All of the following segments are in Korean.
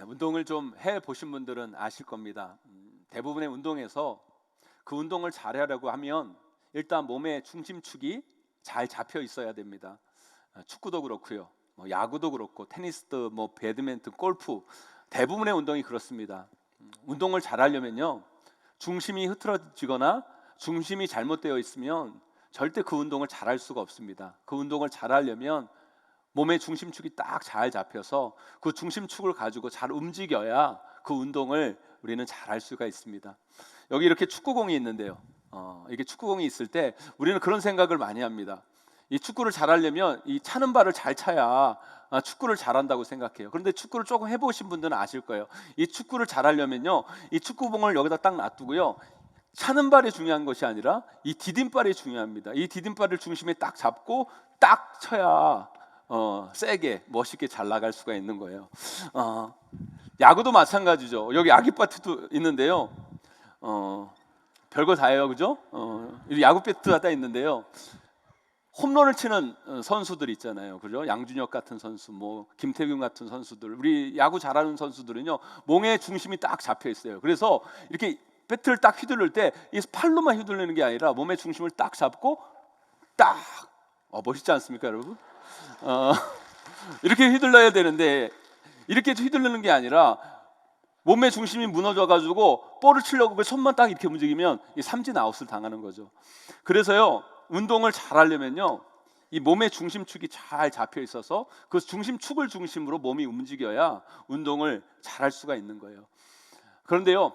운동을 좀 해보신 분들은 아실 겁니다. 대부분의 운동에서 그 운동을 잘하려고 하면 일단 몸의 중심축이 잘 잡혀 있어야 됩니다. 축구도 그렇고요, 야구도 그렇고, 테니스도, 배드민턴, 골프, 대부분의 운동이 그렇습니다. 운동을 잘하려면요, 중심이 흐트러지거나 중심이 잘못되어 있으면 절대 그 운동을 잘할 수가 없습니다. 그 운동을 잘하려면 몸의 중심축이 딱 잘 잡혀서 그 중심축을 가지고 잘 움직여야 그 운동을 우리는 잘할 수가 있습니다. 여기 이렇게 축구공이 있는데요, 이게 축구공이 있을 때 우리는 그런 생각을 많이 합니다. 이 축구를 잘하려면 이 차는 발을 잘 차야 축구를 잘한다고 생각해요. 그런데 축구를 조금 해보신 분들은 아실 거예요. 이 축구를 잘하려면요, 이 축구공을 여기다 딱 놔두고요, 차는 발이 중요한 것이 아니라 이 디딤발이 중요합니다. 이 디딤발을 중심에 딱 잡고 딱 쳐야 세게 멋있게 잘 나갈 수가 있는 거예요. 야구도 마찬가지죠. 여기 아기 배트도 있는데요, 별거 다 해요, 그죠? 야구 배트가 다 있는데요, 홈런을 치는 선수들 있잖아요, 그죠? 양준혁 같은 선수, 김태균 같은 선수들, 우리 야구 잘하는 선수들은요, 몸의 중심이 딱 잡혀 있어요. 그래서 이렇게 배트를 딱 휘두를 때 이 팔로만 휘두르는 게 아니라 몸의 중심을 딱 잡고 딱, 멋있지 않습니까, 여러분? 이렇게 휘둘러야 되는데 이렇게 휘두르는 게 아니라 몸의 중심이 무너져가지고 볼을 치려고 그 손만 딱 이렇게 움직이면 이 삼진 아웃을 당하는 거죠. 그래서요, 운동을 잘 하려면요, 이 몸의 중심축이 잘 잡혀 있어서 그 중심축을 중심으로 몸이 움직여야 운동을 잘 할 수가 있는 거예요. 그런데요,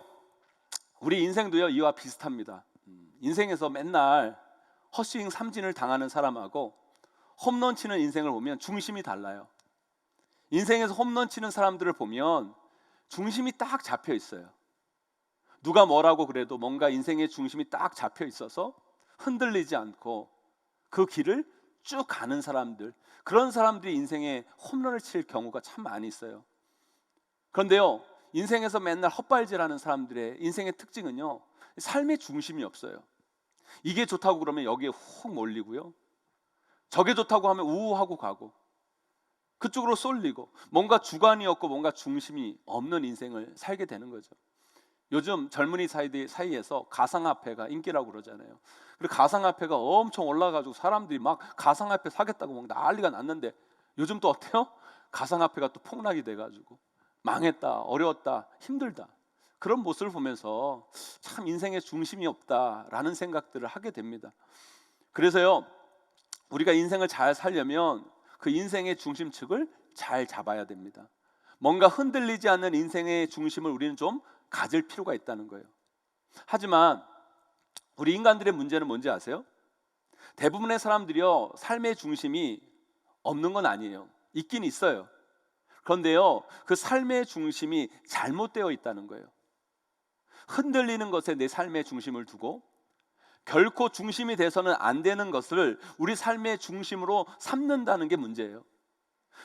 우리 인생도요, 이와 비슷합니다. 인생에서 맨날 헛스윙 삼진을 당하는 사람하고 홈런 치는 인생을 보면 중심이 달라요. 인생에서 홈런 치는 사람들을 보면 중심이 딱 잡혀 있어요. 누가 뭐라고 그래도 뭔가 인생의 중심이 딱 잡혀 있어서 흔들리지 않고 그 길을 쭉 가는 사람들, 그런 사람들이 인생에 홈런을 칠 경우가 참 많이 있어요. 그런데요, 인생에서 맨날 헛발질하는 사람들의 인생의 특징은요, 삶의 중심이 없어요. 이게 좋다고 그러면 여기에 훅 몰리고요, 저게 좋다고 하면 우우하고 가고 그쪽으로 쏠리고, 뭔가 주관이 없고 뭔가 중심이 없는 인생을 살게 되는 거죠. 요즘 젊은이 사이에서 가상화폐가 인기라고 그러잖아요. 그리고 가상화폐가 엄청 올라가지고 사람들이 막 가상화폐 사겠다고 막 난리가 났는데, 요즘 또 어때요? 가상화폐가 또 폭락이 돼가지고 망했다, 어려웠다, 힘들다, 그런 모습을 보면서 참 인생의 중심이 없다라는 생각들을 하게 됩니다. 그래서요, 우리가 인생을 잘 살려면 그 인생의 중심축을 잘 잡아야 됩니다. 뭔가 흔들리지 않는 인생의 중심을 우리는 좀 가질 필요가 있다는 거예요. 하지만 우리 인간들의 문제는 뭔지 아세요? 대부분의 사람들이요, 삶의 중심이 없는 건 아니에요. 있긴 있어요. 그런데요, 그 삶의 중심이 잘못되어 있다는 거예요. 흔들리는 것에 내 삶의 중심을 두고 결코 중심이 돼서는 안 되는 것을 우리 삶의 중심으로 삼는다는 게 문제예요.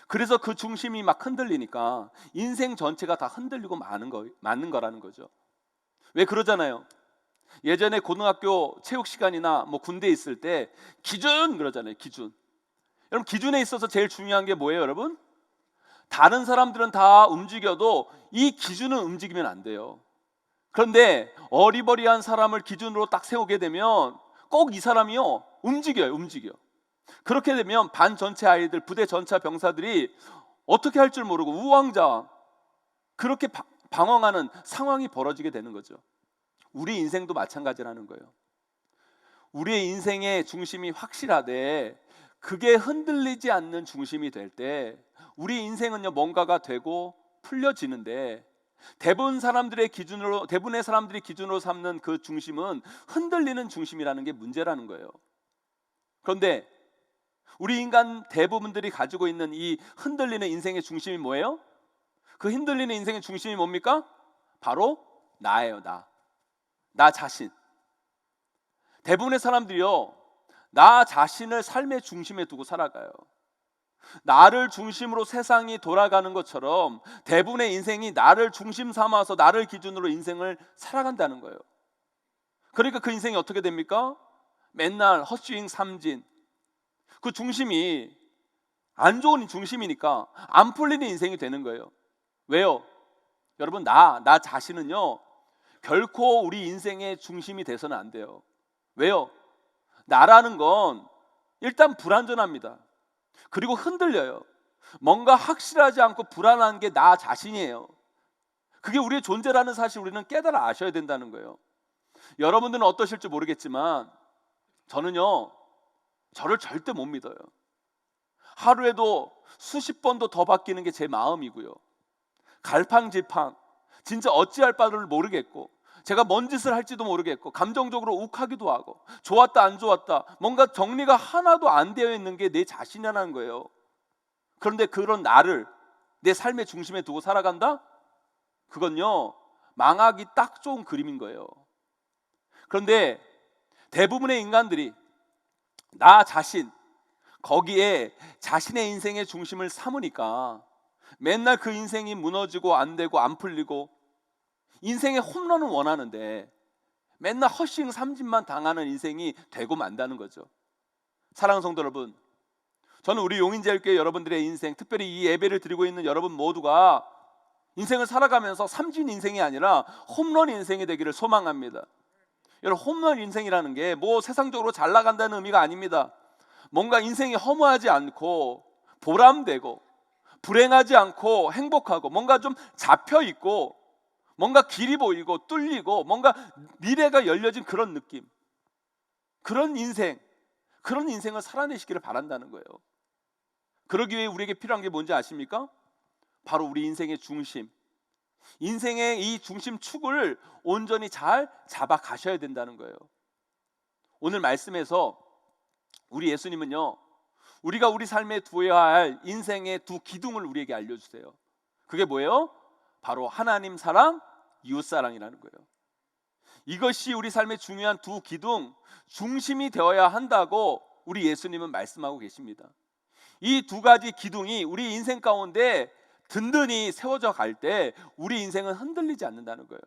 그래서 그 중심이 막 흔들리니까 인생 전체가 다 흔들리고 마는 거라는 거죠. 왜 그러잖아요. 예전에 고등학교 체육 시간이나 군대에 있을 때 기준 그러잖아요. 기준. 여러분, 기준에 있어서 제일 중요한 게 뭐예요, 여러분? 다른 사람들은 다 움직여도 이 기준은 움직이면 안 돼요. 그런데 어리버리한 사람을 기준으로 딱 세우게 되면 꼭 이 사람이요, 움직여. 그렇게 되면 반 전체 아이들, 부대 전체 병사들이 어떻게 할 줄 모르고 우왕좌왕 그렇게 방황하는 상황이 벌어지게 되는 거죠. 우리 인생도 마찬가지라는 거예요. 우리의 인생의 중심이 확실하되 그게 흔들리지 않는 중심이 될 때 우리 인생은요, 뭔가가 되고 풀려지는데, 대부분의 사람들이 기준으로 삼는 그 중심은 흔들리는 중심이라는 게 문제라는 거예요. 그런데 우리 인간 대부분들이 가지고 있는 이 흔들리는 인생의 중심이 뭐예요? 그 흔들리는 인생의 중심이 뭡니까? 바로 나예요. 나 자신. 대부분의 사람들이요, 나 자신을 삶의 중심에 두고 살아가요. 나를 중심으로 세상이 돌아가는 것처럼 대부분의 인생이 나를 중심 삼아서 나를 기준으로 인생을 살아간다는 거예요. 그러니까 그 인생이 어떻게 됩니까? 맨날 헛스윙 삼진. 그 중심이 안 좋은 중심이니까 안 풀리는 인생이 되는 거예요. 왜요? 여러분, 나 자신은요 결코 우리 인생의 중심이 돼서는 안 돼요. 왜요? 나라는 건 일단 불완전합니다. 그리고 흔들려요. 뭔가 확실하지 않고 불안한 게 나 자신이에요. 그게 우리의 존재라는 사실 우리는 깨달아 아셔야 된다는 거예요. 여러분들은 어떠실지 모르겠지만 저는요 저를 절대 못 믿어요. 하루에도 수십 번도 더 바뀌는 게 제 마음이고요. 갈팡질팡 진짜 어찌할 바를 모르겠고 제가 뭔 짓을 할지도 모르겠고 감정적으로 욱하기도 하고 좋았다 안 좋았다 뭔가 정리가 하나도 안 되어 있는 게 내 자신이라는 거예요. 그런데 그런 나를 내 삶의 중심에 두고 살아간다? 그건요 망하기 딱 좋은 그림인 거예요. 그런데 대부분의 인간들이 나 자신 거기에 자신의 인생의 중심을 삼으니까 맨날 그 인생이 무너지고 안 되고 안 풀리고 인생의 홈런은 원하는데 맨날 허싱 삼진만 당하는 인생이 되고 만다는 거죠. 사랑하는 성도 여러분, 저는 우리 용인제일교회 여러분들의 인생, 특별히 이 예배를 드리고 있는 여러분 모두가 인생을 살아가면서 삼진 인생이 아니라 홈런 인생이 되기를 소망합니다. 여러분, 홈런 인생이라는 게 뭐 세상적으로 잘 나간다는 의미가 아닙니다. 뭔가 인생이 허무하지 않고 보람되고 불행하지 않고 행복하고 뭔가 좀 잡혀있고 뭔가 길이 보이고 뚫리고 뭔가 미래가 열려진 그런 느낌, 그런 인생을 살아내시기를 바란다는 거예요. 그러기 위해 우리에게 필요한 게 뭔지 아십니까? 바로 우리 인생의 중심, 인생의 이 중심축을 온전히 잘 잡아 가셔야 된다는 거예요. 오늘 말씀에서 우리 예수님은요 우리가 우리 삶에 두어야 할 인생의 두 기둥을 우리에게 알려주세요. 그게 뭐예요? 바로 하나님 사랑, 이웃 사랑이라는 거예요. 이것이 우리 삶의 중요한 두 기둥, 중심이 되어야 한다고 우리 예수님은 말씀하고 계십니다. 이 두 가지 기둥이 우리 인생 가운데 든든히 세워져 갈 때 우리 인생은 흔들리지 않는다는 거예요.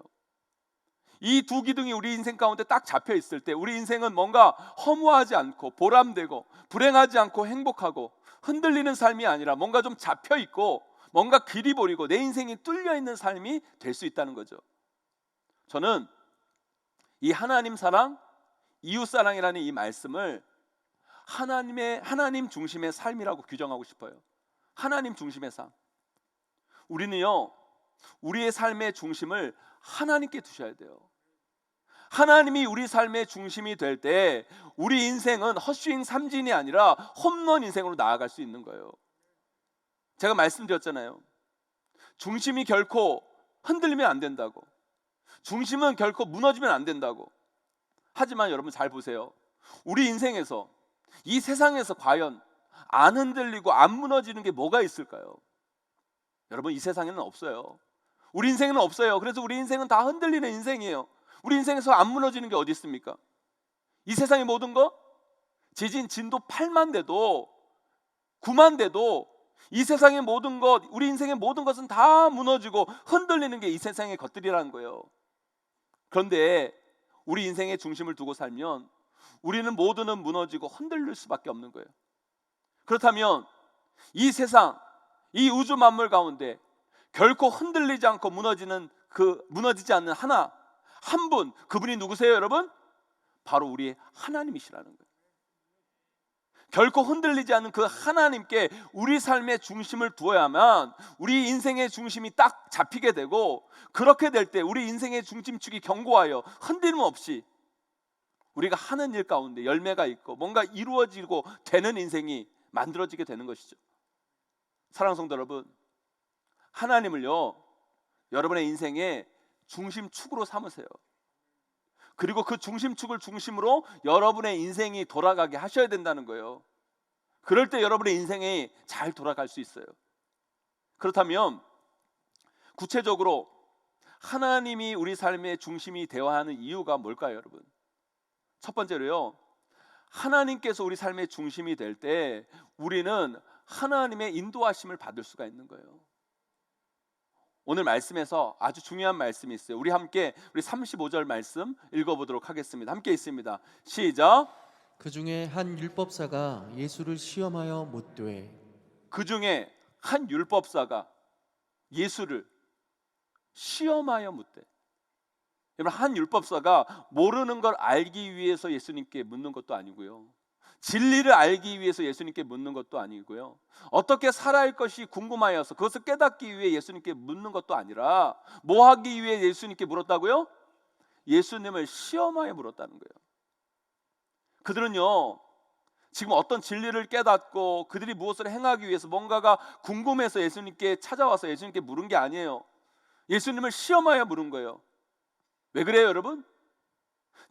이 두 기둥이 우리 인생 가운데 딱 잡혀 있을 때 우리 인생은 뭔가 허무하지 않고 보람되고 불행하지 않고 행복하고 흔들리는 삶이 아니라 뭔가 좀 잡혀 있고 뭔가 길이 보이고 내 인생이 뚫려 있는 삶이 될 수 있다는 거죠. 저는 이 하나님 사랑, 이웃 사랑이라는 이 말씀을 하나님 중심의 삶이라고 규정하고 싶어요. 하나님 중심의 삶. 우리는요 우리의 삶의 중심을 하나님께 두셔야 돼요. 하나님이 우리 삶의 중심이 될 때 우리 인생은 헛스윙 삼진이 아니라 홈런 인생으로 나아갈 수 있는 거예요. 제가 말씀드렸잖아요. 중심이 결코 흔들리면 안 된다고, 중심은 결코 무너지면 안 된다고. 하지만 여러분 잘 보세요. 우리 인생에서 이 세상에서 과연 안 흔들리고 안 무너지는 게 뭐가 있을까요? 여러분 이 세상에는 없어요. 우리 인생에는 없어요. 그래서 우리 인생은 다 흔들리는 인생이에요. 우리 인생에서 안 무너지는 게 어디 있습니까? 이 세상의 모든 거 지진 진도 8만 대도 9만 대도 이 세상의 모든 것, 우리 인생의 모든 것은 다 무너지고 흔들리는 게 이 세상의 것들이라는 거예요. 그런데 우리 인생의 중심을 두고 살면 우리는 모두는 무너지고 흔들릴 수밖에 없는 거예요. 그렇다면 이 세상, 이 우주 만물 가운데 결코 흔들리지 않고 무너지지 않는 한 분, 그분이 누구세요 여러분? 바로 우리의 하나님이시라는 거예요. 결코 흔들리지 않는 그 하나님께 우리 삶의 중심을 두어야만 우리 인생의 중심이 딱 잡히게 되고, 그렇게 될 때 우리 인생의 중심축이 견고하여 흔들림 없이 우리가 하는 일 가운데 열매가 있고 뭔가 이루어지고 되는 인생이 만들어지게 되는 것이죠. 사랑하는 성도 여러분, 하나님을요 여러분의 인생의 중심축으로 삼으세요. 그리고 그 중심축을 중심으로 여러분의 인생이 돌아가게 하셔야 된다는 거예요. 그럴 때 여러분의 인생이 잘 돌아갈 수 있어요. 그렇다면 구체적으로 하나님이 우리 삶의 중심이 되어야 하는 이유가 뭘까요 여러분? 첫 번째로요, 하나님께서 우리 삶의 중심이 될 때 우리는 하나님의 인도하심을 받을 수가 있는 거예요. 오늘 말씀에서 아주 중요한 말씀이 있어요. 우리 함께 우리 35절 말씀 읽어보도록 하겠습니다. 함께 있습니다. 시작. 그 중에 한 율법사가 예수를 시험하여 묻되 그 중에 한 율법사가 예수를 시험하여 묻되. 여러분, 한 율법사가 모르는 걸 알기 위해서 예수님께 묻는 것도 아니고요, 진리를 알기 위해서 예수님께 묻는 것도 아니고요, 어떻게 살아야 할 것이 궁금하여서 그것을 깨닫기 위해 예수님께 묻는 것도 아니라 뭐 하기 위해 예수님께 물었다고요? 예수님을 시험하여 물었다는 거예요. 그들은요, 지금 어떤 진리를 깨닫고 그들이 무엇을 행하기 위해서 뭔가가 궁금해서 예수님께 찾아와서 예수님께 물은 게 아니에요. 예수님을 시험하여 물은 거예요. 왜 그래요, 여러분?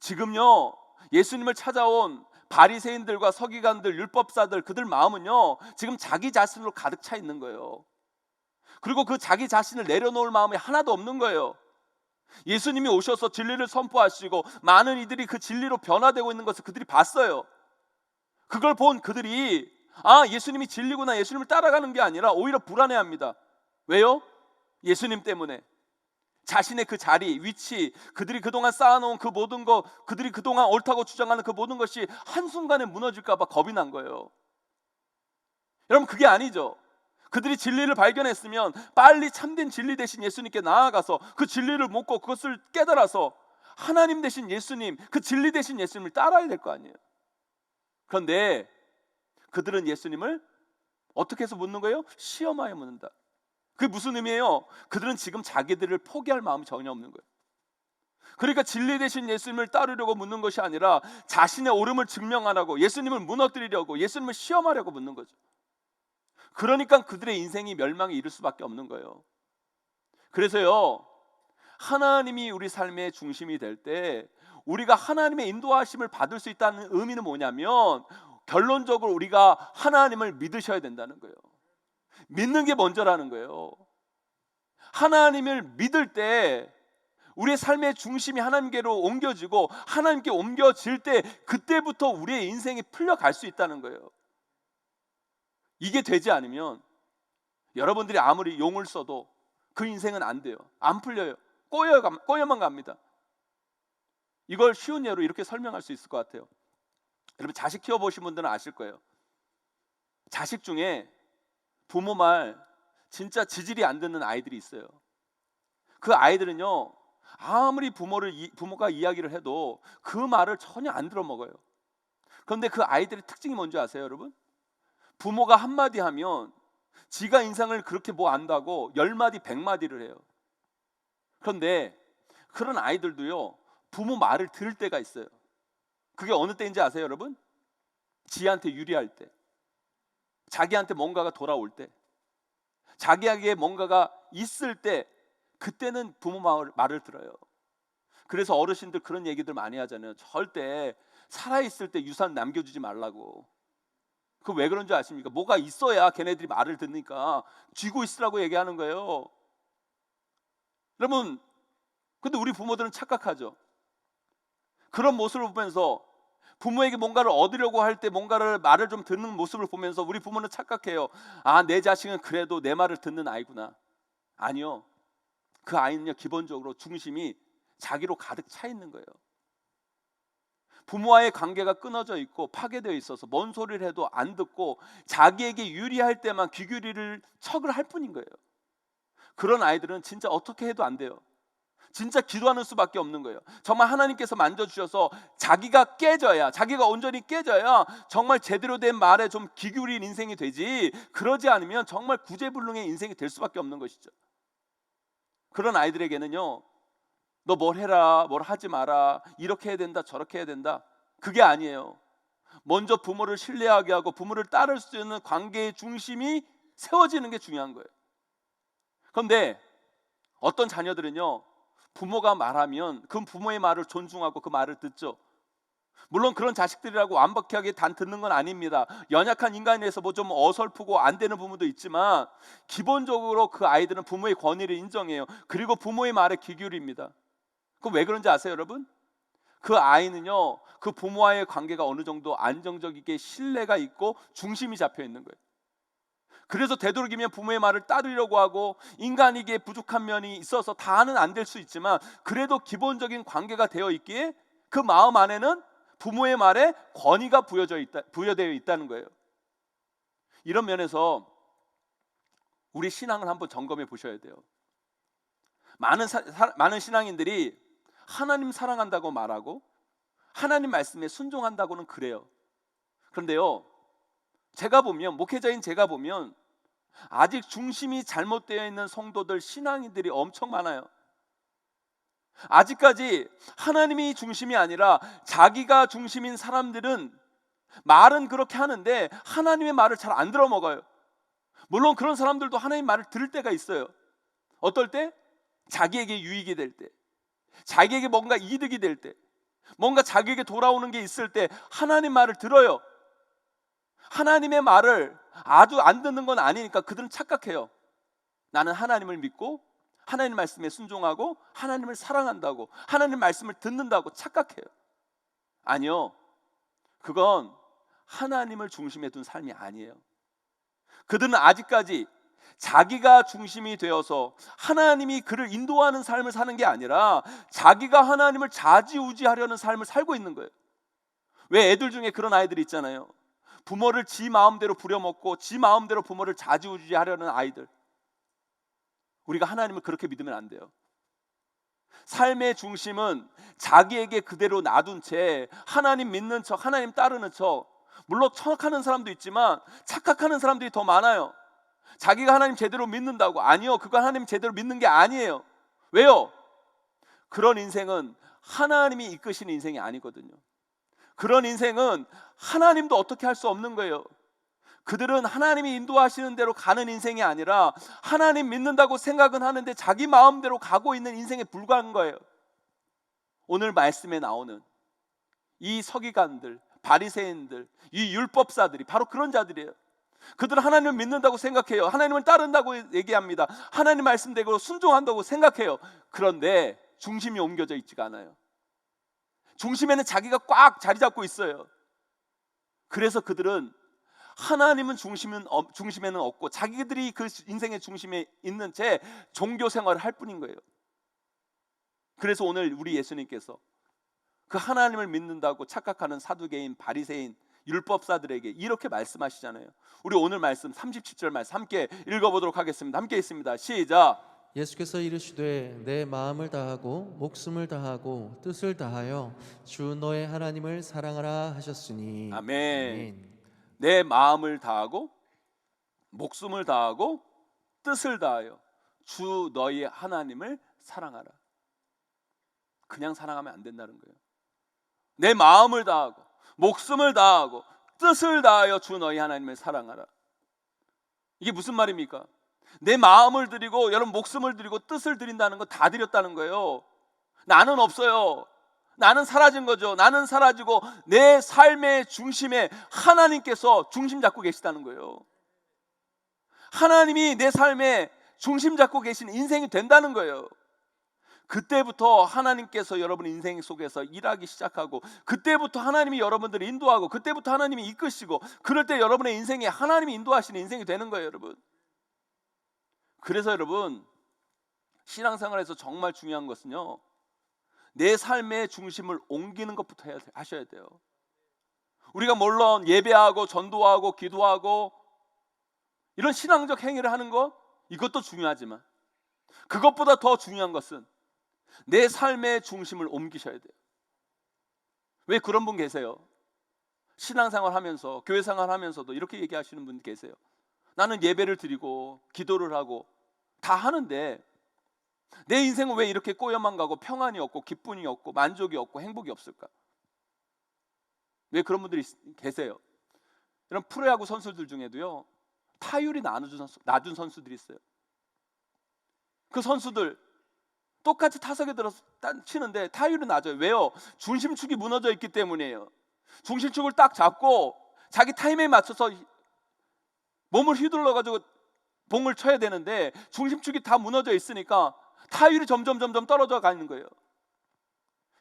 지금요, 예수님을 찾아온 바리새인들과 서기관들, 율법사들, 그들 마음은요, 지금 자기 자신으로 가득 차 있는 거예요. 그리고 그 자기 자신을 내려놓을 마음이 하나도 없는 거예요. 예수님이 오셔서 진리를 선포하시고 많은 이들이 그 진리로 변화되고 있는 것을 그들이 봤어요. 그걸 본 그들이 예수님이 진리구나, 예수님을 따라가는 게 아니라 오히려 불안해합니다. 왜요? 예수님 때문에. 자신의 그 자리, 위치, 그들이 그동안 쌓아놓은 그 모든 것, 그들이 그동안 옳다고 주장하는 그 모든 것이 한순간에 무너질까 봐 겁이 난 거예요. 여러분, 그게 아니죠. 그들이 진리를 발견했으면 빨리 참된 진리 대신 예수님께 나아가서 그 진리를 묻고 그것을 깨달아서 하나님 대신 예수님, 그 진리 대신 예수님을 따라야 될 거 아니에요. 그런데 그들은 예수님을 어떻게 해서 묻는 거예요? 시험하여 묻는다. 그게 무슨 의미예요? 그들은 지금 자기들을 포기할 마음이 전혀 없는 거예요. 그러니까 진리 대신 예수님을 따르려고 묻는 것이 아니라 자신의 옳음을 증명하라고, 예수님을 무너뜨리려고, 예수님을 시험하려고 묻는 거죠. 그러니까 그들의 인생이 멸망에 이를 수밖에 없는 거예요. 그래서요, 하나님이 우리 삶의 중심이 될 때 우리가 하나님의 인도하심을 받을 수 있다는 의미는 뭐냐면, 결론적으로 우리가 하나님을 믿으셔야 된다는 거예요. 믿는 게 먼저라는 거예요. 하나님을 믿을 때 우리의 삶의 중심이 하나님께로 옮겨지고 하나님께 옮겨질 때 그때부터 우리의 인생이 풀려갈 수 있다는 거예요. 이게 되지 않으면 여러분들이 아무리 용을 써도 그 인생은 안 돼요. 안 풀려요. 꼬여만 갑니다. 이걸 쉬운 예로 이렇게 설명할 수 있을 것 같아요. 여러분, 자식 키워보신 분들은 아실 거예요. 자식 중에 부모 말 진짜 지질이 안 듣는 아이들이 있어요. 그 아이들은요, 아무리 부모가 이야기를 해도 그 말을 전혀 안 들어먹어요. 그런데 그 아이들의 특징이 뭔지 아세요, 여러분? 부모가 한마디 하면 지가 인생을 그렇게 뭐 안다고 10마디 100마디를 해요. 그런데 그런 아이들도요, 부모 말을 들을 때가 있어요. 그게 어느 때인지 아세요, 여러분? 지한테 유리할 때, 자기한테 뭔가가 돌아올 때, 자기에게 뭔가가 있을 때, 그때는 부모 말을 들어요. 그래서 어르신들 그런 얘기들 많이 하잖아요. 절대 살아있을 때 유산 남겨주지 말라고. 그 왜 그런 줄 아십니까? 뭐가 있어야 걔네들이 말을 듣니까 쥐고 있으라고 얘기하는 거예요. 여러분, 근데 우리 부모들은 착각하죠. 그런 모습을 보면서 부모에게 뭔가를 얻으려고 할 때 뭔가를 말을 좀 듣는 모습을 보면서 우리 부모는 착각해요. 내 자식은 그래도 내 말을 듣는 아이구나. 아니요. 그 아이는요, 기본적으로 중심이 자기로 가득 차 있는 거예요. 부모와의 관계가 끊어져 있고 파괴되어 있어서 뭔 소리를 해도 안 듣고 자기에게 유리할 때만 귀 척을 할 뿐인 거예요. 그런 아이들은 진짜 어떻게 해도 안 돼요. 진짜 기도하는 수밖에 없는 거예요. 정말 하나님께서 만져주셔서 자기가 깨져야, 자기가 온전히 깨져야 정말 제대로 된 말에 좀 귀 기울인 인생이 되지, 그러지 않으면 정말 구제불능의 인생이 될 수밖에 없는 것이죠. 그런 아이들에게는요, 너 뭘 해라, 뭘 하지 마라, 이렇게 해야 된다, 저렇게 해야 된다, 그게 아니에요. 먼저 부모를 신뢰하게 하고 부모를 따를 수 있는 관계의 중심이 세워지는 게 중요한 거예요. 그런데 어떤 자녀들은요, 부모가 말하면 그 부모의 말을 존중하고 그 말을 듣죠. 물론 그런 자식들이라고 완벽하게 단 듣는 건 아닙니다. 연약한 인간에서 뭐 좀 어설프고 안 되는 부분도 있지만 기본적으로 그 아이들은 부모의 권위를 인정해요. 그리고 부모의 말에 귀 기울입니다. 그럼 왜 그런지 아세요, 여러분? 그 아이는요, 그 부모와의 관계가 어느 정도 안정적이게 신뢰가 있고 중심이 잡혀 있는 거예요. 그래서 되도록이면 부모의 말을 따르려고 하고, 인간에게 부족한 면이 있어서 다는 안 될 수 있지만 그래도 기본적인 관계가 되어 있기에 그 마음 안에는 부모의 말에 권위가 부여되어 있다는 거예요. 이런 면에서 우리 신앙을 한번 점검해 보셔야 돼요. 많은 신앙인들이 하나님 사랑한다고 말하고 하나님 말씀에 순종한다고는 그래요. 그런데요, 제가 보면, 목회자인 제가 보면 아직 중심이 잘못되어 있는 성도들, 신앙인들이 엄청 많아요. 아직까지 하나님이 중심이 아니라 자기가 중심인 사람들은 말은 그렇게 하는데 하나님의 말을 잘 안 들어 먹어요. 물론 그런 사람들도 하나님 말을 들을 때가 있어요. 어떨 때? 자기에게 유익이 될 때, 자기에게 뭔가 이득이 될 때, 뭔가 자기에게 돌아오는 게 있을 때 하나님 말을 들어요. 하나님의 말을 아주 안 듣는 건 아니니까 그들은 착각해요. 나는 하나님을 믿고 하나님 말씀에 순종하고 하나님을 사랑한다고, 하나님 말씀을 듣는다고 착각해요. 아니요, 그건 하나님을 중심에 둔 삶이 아니에요. 그들은 아직까지 자기가 중심이 되어서 하나님이 그를 인도하는 삶을 사는 게 아니라 자기가 하나님을 좌지우지하려는 삶을 살고 있는 거예요. 왜 애들 중에 그런 아이들이 있잖아요. 부모를 지 마음대로 부려먹고 지 마음대로 부모를 좌지우지하려는 아이들. 우리가 하나님을 그렇게 믿으면 안 돼요. 삶의 중심은 자기에게 그대로 놔둔 채 하나님 믿는 척, 하나님 따르는 척, 물론 착각하는 사람도 있지만 착각하는 사람들이 더 많아요. 자기가 하나님 제대로 믿는다고. 아니요, 그거 하나님 제대로 믿는 게 아니에요. 왜요? 그런 인생은 하나님이 이끄시는 인생이 아니거든요. 그런 인생은 하나님도 어떻게 할 수 없는 거예요. 그들은 하나님이 인도하시는 대로 가는 인생이 아니라 하나님 믿는다고 생각은 하는데 자기 마음대로 가고 있는 인생에 불과한 거예요. 오늘 말씀에 나오는 이 서기관들, 바리새인들, 이 율법사들이 바로 그런 자들이에요. 그들은 하나님을 믿는다고 생각해요. 하나님을 따른다고 얘기합니다. 하나님 말씀대로 순종한다고 생각해요. 그런데 중심이 옮겨져 있지가 않아요. 중심에는 자기가 꽉 자리 잡고 있어요. 그래서 그들은 하나님은 중심에는 없고 자기들이 그 인생의 중심에 있는 채 종교 생활을 할 뿐인 거예요. 그래서 오늘 우리 예수님께서 그 하나님을 믿는다고 착각하는 사두개인, 바리새인, 율법사들에게 이렇게 말씀하시잖아요. 우리 오늘 말씀 37절 말씀 함께 읽어보도록 하겠습니다. 함께 있습니다. 시작. 예수께서 이르시되 내 마음을 다하고 목숨을 다하고 뜻을 다하여 주 너의 하나님을 사랑하라 하셨으니. 아멘. 내 마음을 다하고 목숨을 다하고 뜻을 다하여 주 너희 하나님을 사랑하라. 그냥 사랑하면 안 된다는 거예요. 내 마음을 다하고 목숨을 다하고 뜻을 다하여 주 너희 하나님을 사랑하라. 이게 무슨 말입니까? 내 마음을 드리고 여러분 목숨을 드리고 뜻을 드린다는 거 다 드렸다는 거예요. 나는 없어요. 나는 사라진 거죠. 나는 사라지고 내 삶의 중심에 하나님께서 중심 잡고 계시다는 거예요. 하나님이 내 삶의 중심 잡고 계신 인생이 된다는 거예요. 그때부터 하나님께서 여러분 인생 속에서 일하기 시작하고, 그때부터 하나님이 여러분들을 인도하고, 그때부터 하나님이 이끄시고, 그럴 때 여러분의 인생에 하나님이 인도하시는 인생이 되는 거예요, 여러분. 그래서 여러분, 신앙생활에서 정말 중요한 것은요, 내 삶의 중심을 옮기는 것부터 하셔야 돼요. 우리가 물론 예배하고 전도하고 기도하고 이런 신앙적 행위를 하는 것, 이것도 중요하지만 그것보다 더 중요한 것은 내 삶의 중심을 옮기셔야 돼요. 왜 그런 분 계세요? 신앙생활 하면서, 교회생활 하면서도 이렇게 얘기하시는 분 계세요. 나는 예배를 드리고 기도를 하고 다 하는데 내 인생은 왜 이렇게 꼬여만 가고 평안이 없고 기쁨이 없고 만족이 없고 행복이 없을까? 왜 그런 분들이 계세요? 이런 프로야구 선수들 중에도요, 타율이 낮은 선수들이 있어요. 그 선수들 똑같이 타석에 들어서 치는데 타율이 낮아요. 왜요? 중심축이 무너져 있기 때문이에요. 중심축을 딱 잡고 자기 타이밍에 맞춰서 몸을 휘둘러 가지고 봉을 쳐야 되는데 중심축이 다 무너져 있으니까 타율이 점점 떨어져 가는 거예요.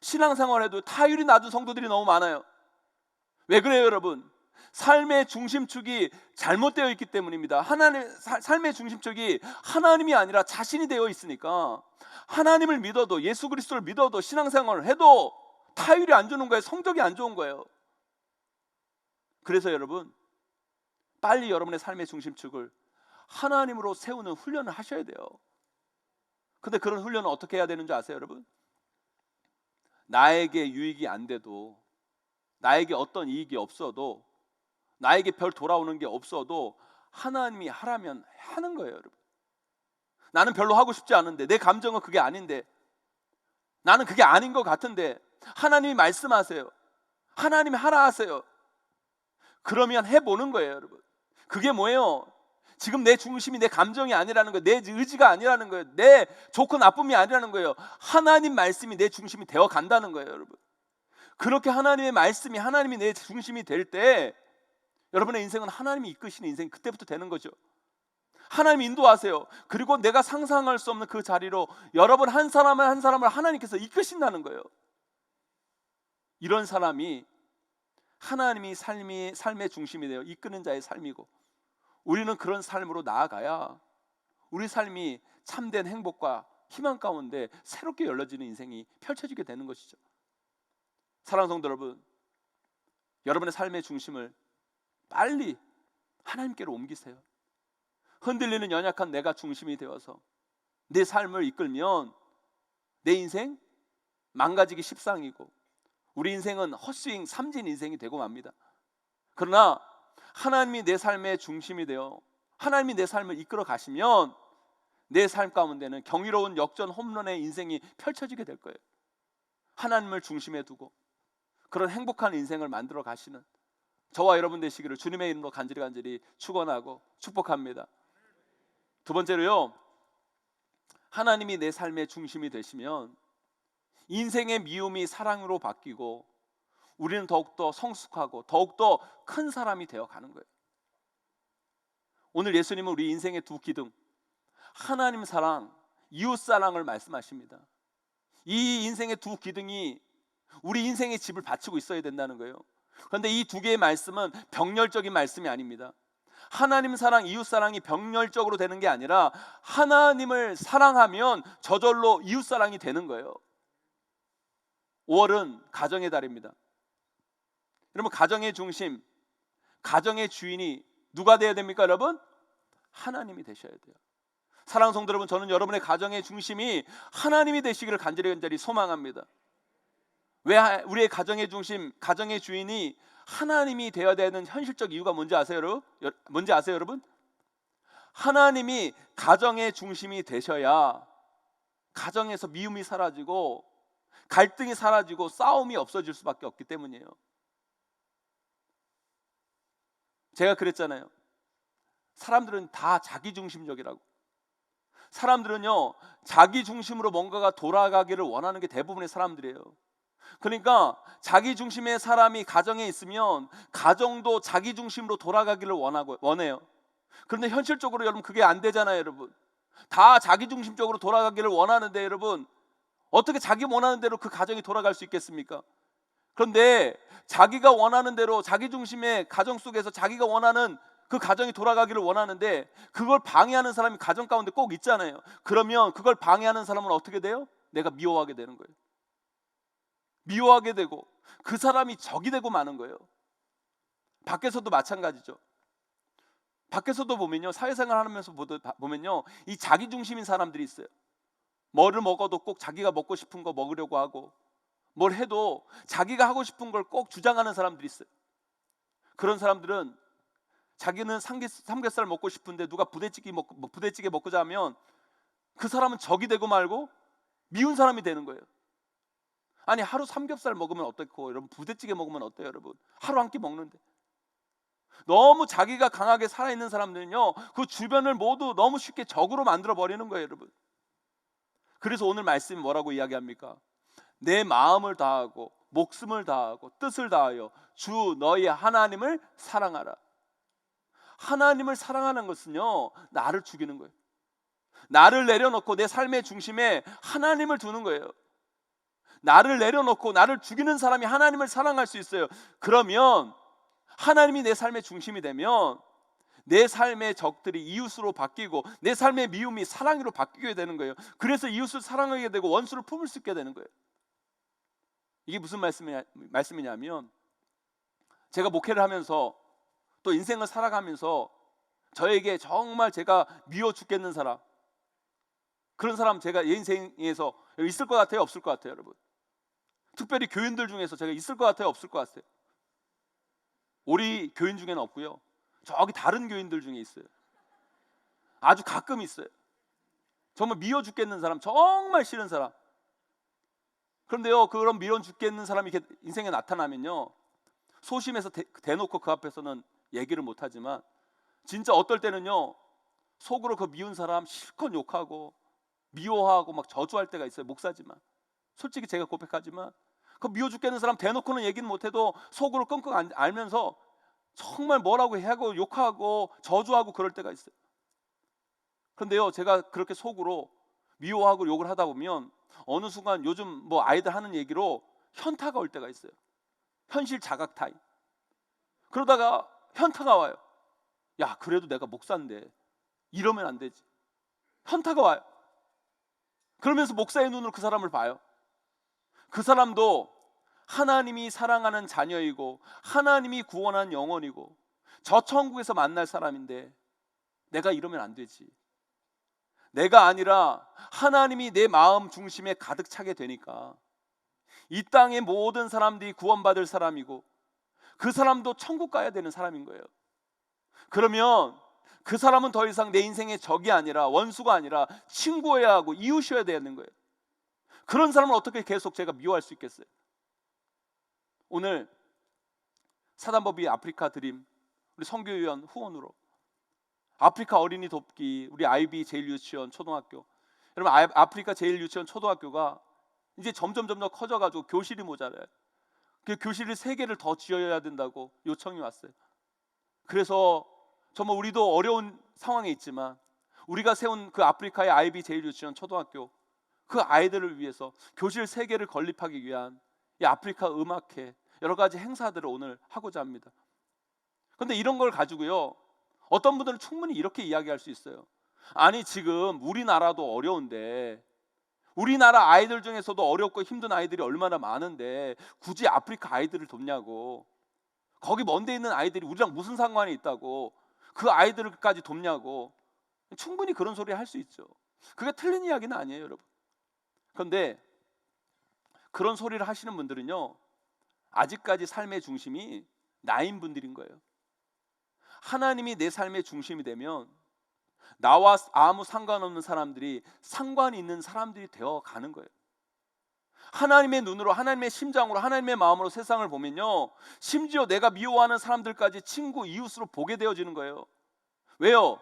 신앙생활에도 타율이 낮은 성도들이 너무 많아요. 왜 그래요, 여러분? 삶의 중심축이 잘못되어 있기 때문입니다. 삶의 중심축이 하나님이 아니라 자신이 되어 있으니까 하나님을 믿어도, 예수 그리스도를 믿어도, 신앙생활을 해도 타율이 안 좋은 거예요. 성적이 안 좋은 거예요. 그래서 여러분, 빨리 여러분의 삶의 중심축을 하나님으로 세우는 훈련을 하셔야 돼요. 근데 그런 훈련은 어떻게 해야 되는 줄 아세요, 여러분? 나에게 유익이 안 돼도, 나에게 어떤 이익이 없어도, 나에게 별 돌아오는 게 없어도 하나님이 하라면 하는 거예요, 여러분. 나는 별로 하고 싶지 않은데, 내 감정은 그게 아닌데, 나는 그게 아닌 것 같은데 하나님이 말씀하세요. 하나님이 하라 하세요. 그러면 해보는 거예요, 여러분. 그게 뭐예요? 지금 내 중심이 내 감정이 아니라는 거예요. 내 의지가 아니라는 거예요. 내 좋고 나쁨이 아니라는 거예요. 하나님 말씀이 내 중심이 되어 간다는 거예요, 여러분. 그렇게 하나님의 말씀이, 하나님이 내 중심이 될 때 여러분의 인생은 하나님이 이끄시는 인생이 그때부터 되는 거죠. 하나님이 인도하세요. 그리고 내가 상상할 수 없는 그 자리로 여러분 한 사람을 한 사람을 하나님께서 이끄신다는 거예요. 이런 사람이 하나님이 삶의 중심이 되어 이끄는 자의 삶이고, 우리는 그런 삶으로 나아가야 우리 삶이 참된 행복과 희망 가운데 새롭게 열려지는 인생이 펼쳐지게 되는 것이죠. 사랑하는 성도 여러분, 여러분의 삶의 중심을 빨리 하나님께로 옮기세요. 흔들리는 연약한 내가 중심이 되어서 내 삶을 이끌면 내 인생 망가지기 십상이고, 우리 인생은 헛스윙 삼진 인생이 되고 맙니다. 그러나 하나님이 내 삶의 중심이 되어 하나님이 내 삶을 이끌어 가시면 내 삶 가운데는 경이로운 역전 홈런의 인생이 펼쳐지게 될 거예요. 하나님을 중심에 두고 그런 행복한 인생을 만들어 가시는 저와 여러분 되시기를 주님의 이름으로 간절히 축원하고 축복합니다. 두 번째로요, 하나님이 내 삶의 중심이 되시면 인생의 미움이 사랑으로 바뀌고 우리는 더욱더 성숙하고 더욱더 큰 사람이 되어 가는 거예요. 오늘 예수님은 우리 인생의 두 기둥, 하나님 사랑, 이웃 사랑을 말씀하십니다. 이 인생의 두 기둥이 우리 인생의 집을 바치고 있어야 된다는 거예요. 그런데 이 두 개의 말씀은 병렬적인 말씀이 아닙니다. 하나님 사랑, 이웃 사랑이 병렬적으로 되는 게 아니라 하나님을 사랑하면 저절로 이웃 사랑이 되는 거예요. 5월은 가정의 달입니다. 여러분, 가정의 중심, 가정의 주인이 누가 되어야 됩니까, 여러분? 하나님이 되셔야 돼요. 사랑하는 성도 여러분, 저는 여러분의 가정의 중심이 하나님이 되시기를 간절히 소망합니다. 왜 우리의 가정의 중심, 가정의 주인이 하나님이 되어야 되는 현실적 이유가 뭔지 아세요, 여러분? 하나님이 가정의 중심이 되셔야 가정에서 미움이 사라지고 갈등이 사라지고 싸움이 없어질 수밖에 없기 때문이에요. 제가 그랬잖아요. 사람들은 다 자기중심적이라고. 사람들은요, 자기 중심으로 뭔가가 돌아가기를 원하는 게 대부분의 사람들이에요. 그러니까 자기 중심의 사람이 가정에 있으면 가정도 자기 중심으로 돌아가기를 원해요. 그런데 현실적으로 여러분 그게 안 되잖아요, 여러분. 다 자기 중심적으로 돌아가기를 원하는데 여러분, 어떻게 자기 원하는 대로 그 가정이 돌아갈 수 있겠습니까? 그런데 자기가 원하는 대로 자기 중심의 가정 속에서 자기가 원하는 그 가정이 돌아가기를 원하는데 그걸 방해하는 사람이 가정 가운데 꼭 있잖아요. 그러면 그걸 방해하는 사람은 어떻게 돼요? 내가 미워하게 되는 거예요. 미워하게 되고 그 사람이 적이 되고 마는 거예요. 밖에서도 마찬가지죠. 밖에서도 보면요, 사회생활 하면서 보면요, 이 자기 중심인 사람들이 있어요. 뭐를 먹어도 꼭 자기가 먹고 싶은 거 먹으려고 하고, 뭘 해도 자기가 하고 싶은 걸 꼭 주장하는 사람들이 있어요. 그런 사람들은 자기는 삼겹살 먹고 싶은데 누가 부대찌개 먹고자 하면 그 사람은 적이 되고 말고 미운 사람이 되는 거예요. 아니, 하루 삼겹살 먹으면 어떻고, 여러분 부대찌개 먹으면 어때요, 여러분? 하루 한 끼 먹는데. 너무 자기가 강하게 살아있는 사람들은요, 그 주변을 모두 너무 쉽게 적으로 만들어 버리는 거예요, 여러분. 그래서 오늘 말씀이 뭐라고 이야기합니까? 내 마음을 다하고 목숨을 다하고 뜻을 다하여 주 너희 하나님을 사랑하라. 하나님을 사랑하는 것은요, 나를 죽이는 거예요. 나를 내려놓고 내 삶의 중심에 하나님을 두는 거예요. 나를 내려놓고 나를 죽이는 사람이 하나님을 사랑할 수 있어요. 그러면 하나님이 내 삶의 중심이 되면 내 삶의 적들이 이웃으로 바뀌고 내 삶의 미움이 사랑으로 바뀌게 되는 거예요. 그래서 이웃을 사랑하게 되고 원수를 품을 수 있게 되는 거예요. 이게 무슨 말씀이냐면, 제가 목회를 하면서 또 인생을 살아가면서 저에게 정말 제가 미워 죽겠는 사람, 그런 사람 제가 제 인생에서 있을 것 같아요, 없을 것 같아요, 여러분? 특별히 교인들 중에서 제가 있을 것 같아요, 없을 것 같아요? 우리 교인 중에는 없고요. 저기 다른 교인들 중에 있어요. 아주 가끔 있어요. 정말 미워 죽겠는 사람, 정말 싫은 사람. 그런데요, 그런 미워 죽겠는 사람이 이렇게 인생에 나타나면요, 소심해서 대놓고 그 앞에서는 얘기를 못하지만 진짜 어떨 때는요, 속으로 그 미운 사람 실컷 욕하고 미워하고 막 저주할 때가 있어요. 목사지만 솔직히 제가 고백하지만 그 미워 죽겠는 사람 대놓고는 얘기는 못해도 속으로 끙끙 앓면서 정말 뭐라고 하고 욕하고 저주하고 그럴 때가 있어요. 그런데요, 제가 그렇게 속으로 미워하고 욕을 하다 보면 어느 순간 요즘 뭐 아이들 하는 얘기로 현타가 올 때가 있어요. 현실 자각 타임. 그러다가 현타가 와요. 야, 그래도 내가 목사인데 이러면 안 되지. 현타가 와요. 그러면서 목사의 눈으로 그 사람을 봐요. 그 사람도 하나님이 사랑하는 자녀이고 하나님이 구원한 영혼이고 저 천국에서 만날 사람인데 내가 이러면 안 되지. 내가 아니라 하나님이 내 마음 중심에 가득 차게 되니까 이 땅의 모든 사람들이 구원받을 사람이고 그 사람도 천국 가야 되는 사람인 거예요. 그러면 그 사람은 더 이상 내 인생의 적이 아니라 원수가 아니라 친구여야 하고 이웃이어야 되는 거예요. 그런 사람을 어떻게 계속 제가 미워할 수 있겠어요? 오늘 사단법인 아프리카 드림 우리 선교위원 후원으로 아프리카 어린이 돕기 우리 아이비 제일유치원 초등학교, 여러분 아프리카 제일유치원 초등학교가 이제 점점 커져가지고 교실이 모자라요. 그 교실을 3개를 더 지어야 된다고 요청이 왔어요. 그래서 정말 우리도 어려운 상황에 있지만 우리가 세운 그 아프리카의 아이비 제일유치원 초등학교, 그 아이들을 위해서 교실 3개를 건립하기 위한 이 아프리카 음악회 여러 가지 행사들을 오늘 하고자 합니다. 그런데 이런 걸 가지고요, 어떤 분들은 충분히 이렇게 이야기할 수 있어요. 아니, 지금 우리나라도 어려운데 우리나라 아이들 중에서도 어렵고 힘든 아이들이 얼마나 많은데 굳이 아프리카 아이들을 돕냐고, 거기 먼 데 있는 아이들이 우리랑 무슨 상관이 있다고 그 아이들까지 돕냐고, 충분히 그런 소리 할 수 있죠. 그게 틀린 이야기는 아니에요, 여러분. 그런데 그런 소리를 하시는 분들은요, 아직까지 삶의 중심이 나인 분들인 거예요. 하나님이 내 삶의 중심이 되면 나와 아무 상관없는 사람들이 상관이 있는 사람들이 되어 가는 거예요. 하나님의 눈으로, 하나님의 심장으로, 하나님의 마음으로 세상을 보면요, 심지어 내가 미워하는 사람들까지 친구, 이웃으로 보게 되어지는 거예요. 왜요?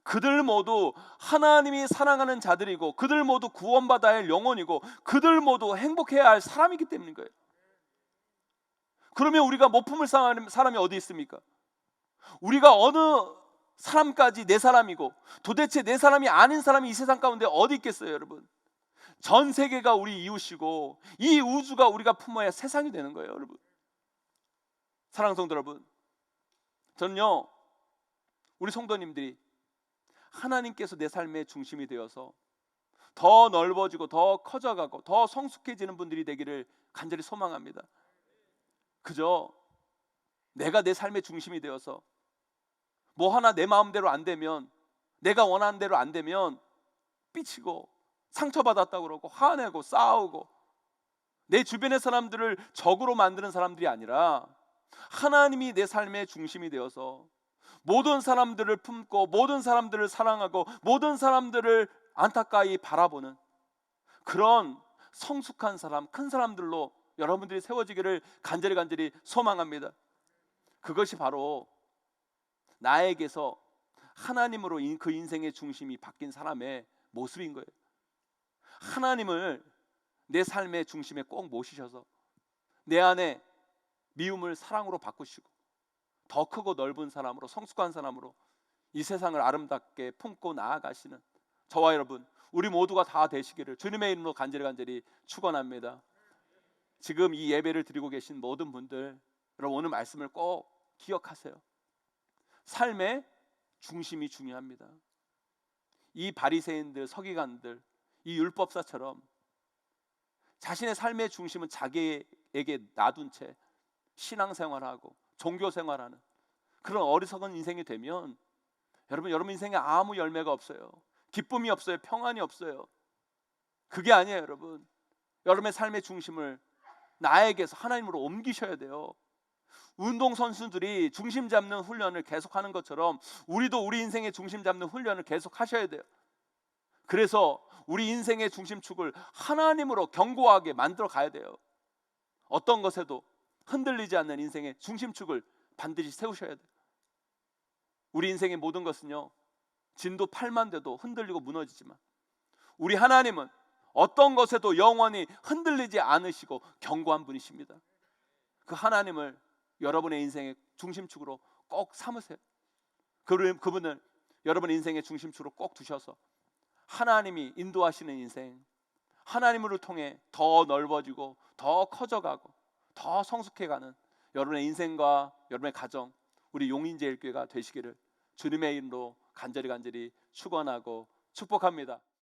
그들 모두 하나님이 사랑하는 자들이고 그들 모두 구원받아야 할 영혼이고 그들 모두 행복해야 할 사람이기 때문인 거예요. 그러면 우리가 못 품을 사람이 어디 있습니까? 우리가 어느 사람까지 내 사람이고 도대체 내 사람이 아닌 사람이 이 세상 가운데 어디 있겠어요, 여러분? 전 세계가 우리 이웃이고 이 우주가 우리가 품어야 세상이 되는 거예요, 여러분. 사랑하는 성도 여러분, 저는요, 우리 성도님들이 하나님께서 내 삶의 중심이 되어서 더 넓어지고 더 커져가고 더 성숙해지는 분들이 되기를 간절히 소망합니다. 그저 내가 내 삶의 중심이 되어서 뭐 하나 내 마음대로 안 되면, 내가 원하는 대로 안 되면 삐치고 상처받았다고 그러고 화내고 싸우고 내 주변의 사람들을 적으로 만드는 사람들이 아니라 하나님이 내 삶의 중심이 되어서 모든 사람들을 품고 모든 사람들을 사랑하고 모든 사람들을 안타까이 바라보는 그런 성숙한 사람, 큰 사람들로 여러분들이 세워지기를 간절히 소망합니다. 그것이 바로 나에게서 하나님으로 그 인생의 중심이 바뀐 사람의 모습인 거예요. 하나님을 내 삶의 중심에 꼭 모시셔서 내 안에 미움을 사랑으로 바꾸시고 더 크고 넓은 사람으로, 성숙한 사람으로 이 세상을 아름답게 품고 나아가시는 저와 여러분, 우리 모두가 다 되시기를 주님의 이름으로 간절히 축원합니다. 지금 이 예배를 드리고 계신 모든 분들, 여러분 오늘 말씀을 꼭 기억하세요. 삶의 중심이 중요합니다. 이 바리새인들, 서기관들, 이 율법사처럼 자신의 삶의 중심은 자기에게 놔둔 채 신앙생활하고 종교생활하는 그런 어리석은 인생이 되면 여러분 인생에 아무 열매가 없어요. 기쁨이 없어요. 평안이 없어요. 그게 아니에요, 여러분. 여러분의 삶의 중심을 나에게서 하나님으로 옮기셔야 돼요. 운동 선수들이 중심 잡는 훈련을 계속하는 것처럼 우리도 우리 인생의 중심 잡는 훈련을 계속 하셔야 돼요. 그래서 우리 인생의 중심축을 하나님으로 견고하게 만들어 가야 돼요. 어떤 것에도 흔들리지 않는 인생의 중심축을 반드시 세우셔야 돼요. 우리 인생의 모든 것은요, 진도 8만 돼도 흔들리고 무너지지만 우리 하나님은 어떤 것에도 영원히 흔들리지 않으시고 견고한 분이십니다. 그 하나님을 여러분의 인생의 중심축으로 꼭 삼으세요. 그분을 여러분의 인생의 중심축으로 꼭 두셔서 하나님이 인도하시는 인생, 하나님을 통해 더 넓어지고 더 커져가고 더 성숙해가는 여러분의 인생과 여러분의 가정, 우리 용인제일교회가 되시기를 주님의 이름으로 간절히 축원하고 축복합니다.